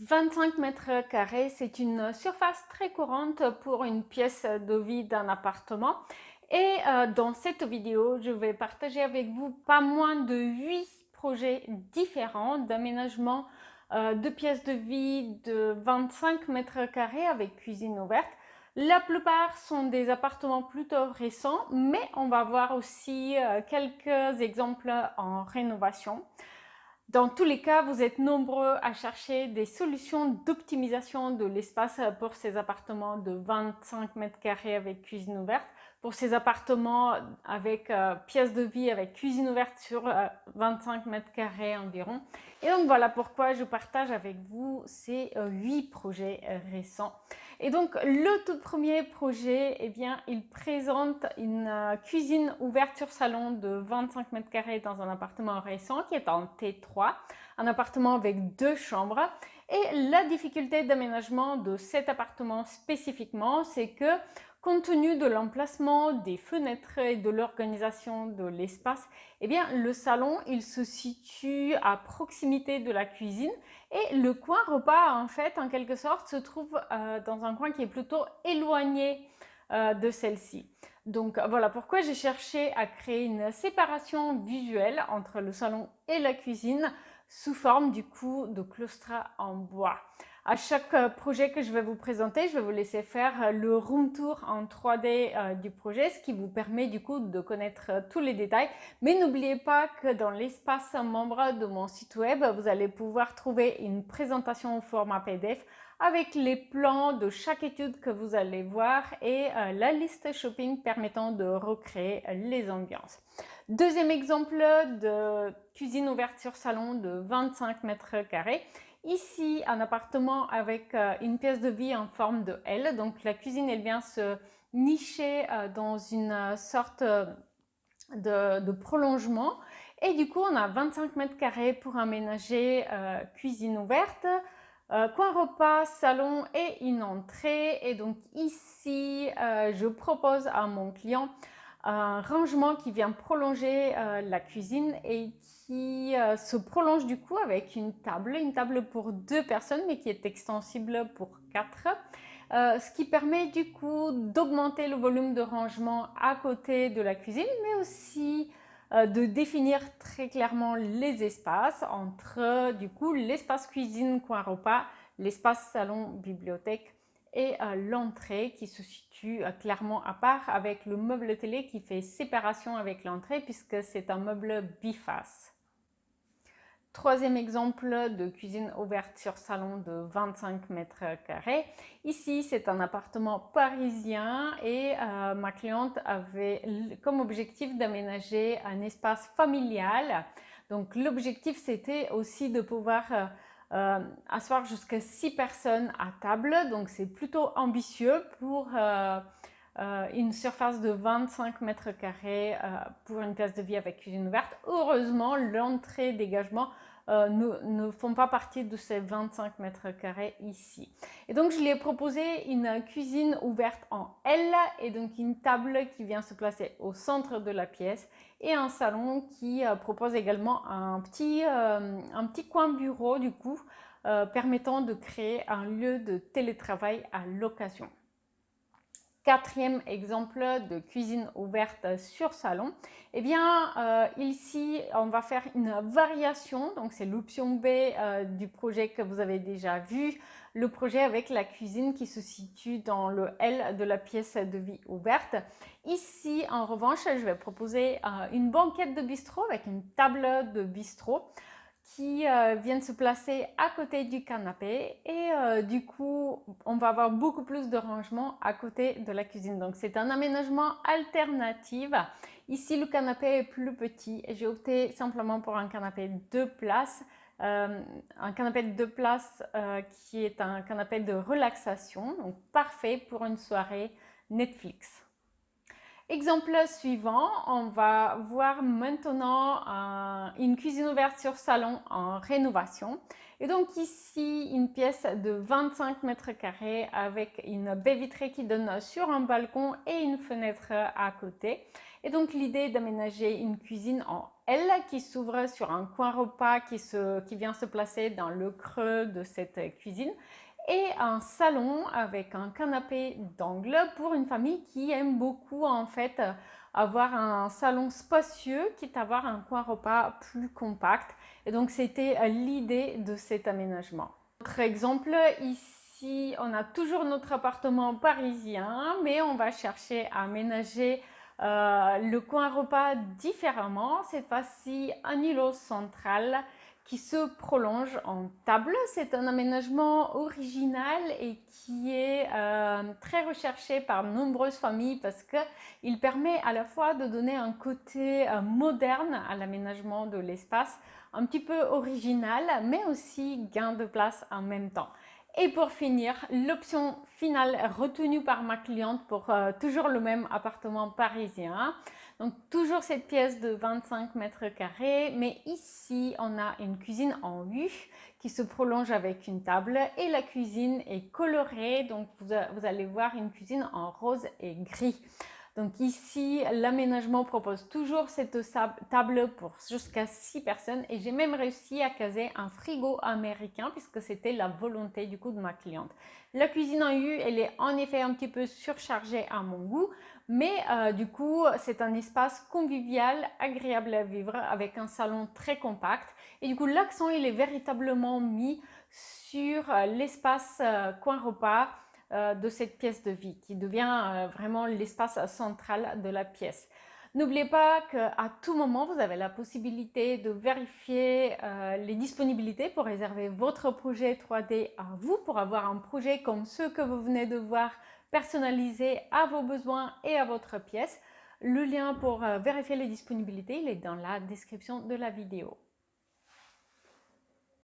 25 mètres carrés, c'est une surface très courante pour une pièce de vie d'un appartement. Et dans cette vidéo, je vais partager avec vous pas moins de 8 projets différents d'aménagement de pièces de vie de 25 mètres carrés avec cuisine ouverte. La plupart sont des appartements plutôt récents, mais on va voir aussi quelques exemples en rénovation. Dans tous les cas, vous êtes nombreux à chercher des solutions d'optimisation de l'espace pour ces appartements de 25 mètres carrés avec cuisine ouverte, pour ces appartements avec pièces de vie avec cuisine ouverte sur 25 mètres carrés environ. Et donc voilà pourquoi je partage avec vous ces 8 projets récents. Et donc le tout premier projet, eh bien, il présente une cuisine ouverte sur salon de 25 mètres carrés dans un appartement récent qui est en T3, un appartement avec 2 chambres. Et la difficulté d'aménagement de cet appartement spécifiquement, c'est que compte tenu de l'emplacement des fenêtres et de l'organisation de l'espace, eh bien, le salon, il se situe à proximité de la cuisine et le coin repas, en fait, en quelque sorte, se trouve dans un coin qui est plutôt éloigné de celle-ci. Donc voilà pourquoi j'ai cherché à créer une séparation visuelle entre le salon et la cuisine sous forme du coup de claustras en bois. À chaque projet que je vais vous présenter, je vais vous laisser faire le room tour en 3D du projet, ce qui vous permet du coup de connaître tous les détails. Mais n'oubliez pas que dans l'espace membre de mon site web, vous allez pouvoir trouver une présentation au format PDF avec les plans de chaque étude que vous allez voir et la liste shopping permettant de recréer les ambiances. Deuxième exemple de cuisine ouverte sur salon de 25 mètres carrés. Ici, un appartement avec une pièce de vie en forme de L. Donc la cuisine, elle vient se nicher dans une sorte de prolongement. Et du coup, on a 25 mètres carrés pour aménager cuisine ouverte, coin repas, salon et une entrée. Et donc ici, je propose à mon client un rangement qui vient prolonger la cuisine et qui se prolonge du coup avec une table pour 2 personnes mais qui est extensible pour 4. Ce qui permet du coup d'augmenter le volume de rangement à côté de la cuisine, mais aussi de définir très clairement les espaces entre du coup l'espace cuisine coin repas, l'espace salon bibliothèque et l'entrée qui se situe clairement à part avec le meuble télé qui fait séparation avec l'entrée puisque c'est un meuble biface. Troisième exemple de cuisine ouverte sur salon de 25 mètres carrés. Ici, c'est un appartement parisien et ma cliente avait comme objectif d'aménager un espace familial. Donc l'objectif, c'était aussi de pouvoir asseoir jusqu'à 6 personnes à table. Donc c'est plutôt ambitieux pour une surface de 25 mètres carrés pour une place de vie avec cuisine ouverte. Heureusement, l'entrée dégagement ne font pas partie de ces 25 mètres carrés ici. Et donc, je lui ai proposé une cuisine ouverte en L et donc une table qui vient se placer au centre de la pièce et un salon qui propose également un petit coin bureau du coup, permettant de créer un lieu de télétravail à l'occasion. Quatrième exemple de cuisine ouverte sur salon, eh bien ici on va faire une variation, donc c'est l'option B du projet que vous avez déjà vu, le projet avec la cuisine qui se situe dans le L de la pièce de vie ouverte. Ici en revanche, je vais proposer une banquette de bistrot avec une table de bistrot qui viennent se placer à côté du canapé et du coup on va avoir beaucoup plus de rangement à côté de la cuisine. Donc c'est un aménagement alternatif. Ici le canapé est plus petit et j'ai opté simplement pour un canapé de 2 places. Un canapé de 2 places qui est un canapé de relaxation, donc parfait pour une soirée Netflix. Exemple suivant, on va voir maintenant une cuisine ouverte sur salon en rénovation. Et donc ici, une pièce de 25 mètres carrés avec une baie vitrée qui donne sur un balcon et une fenêtre à côté. Et donc l'idée est d'aménager une cuisine en L qui s'ouvre sur un coin repas qui vient se placer dans le creux de cette cuisine et un salon avec un canapé d'angle pour une famille qui aime beaucoup en fait avoir un salon spacieux, quitte à avoir un coin repas plus compact. Et donc c'était l'idée de cet aménagement. Autre exemple, ici on a toujours notre appartement parisien, mais on va chercher à aménager le coin repas différemment. Cette fois-ci un îlot central qui se prolonge en table. C'est un aménagement original et qui est très recherché par de nombreuses familles parce qu'il permet à la fois de donner un côté moderne à l'aménagement de l'espace, un petit peu original, mais aussi gain de place en même temps. Et pour finir, l'option finale retenue par ma cliente pour toujours le même appartement parisien. Donc toujours cette pièce de 25 mètres carrés, mais ici on a une cuisine en U qui se prolonge avec une table et la cuisine est colorée. Donc vous allez voir une cuisine en rose et gris. Donc ici, l'aménagement propose toujours cette table pour jusqu'à 6 personnes et j'ai même réussi à caser un frigo américain puisque c'était la volonté du coup de ma cliente. La cuisine en U, elle est en effet un petit peu surchargée à mon goût, mais du coup, c'est un espace convivial, agréable à vivre avec un salon très compact et du coup, l'accent, il est véritablement mis sur l'espace coin repas de cette pièce de vie qui devient vraiment l'espace central de la pièce. N'oubliez pas qu'à tout moment, vous avez la possibilité de vérifier les disponibilités pour réserver votre projet 3D à vous, pour avoir un projet comme ceux que vous venez de voir, personnalisé à vos besoins et à votre pièce. Le lien pour vérifier les disponibilités, il est dans la description de la vidéo.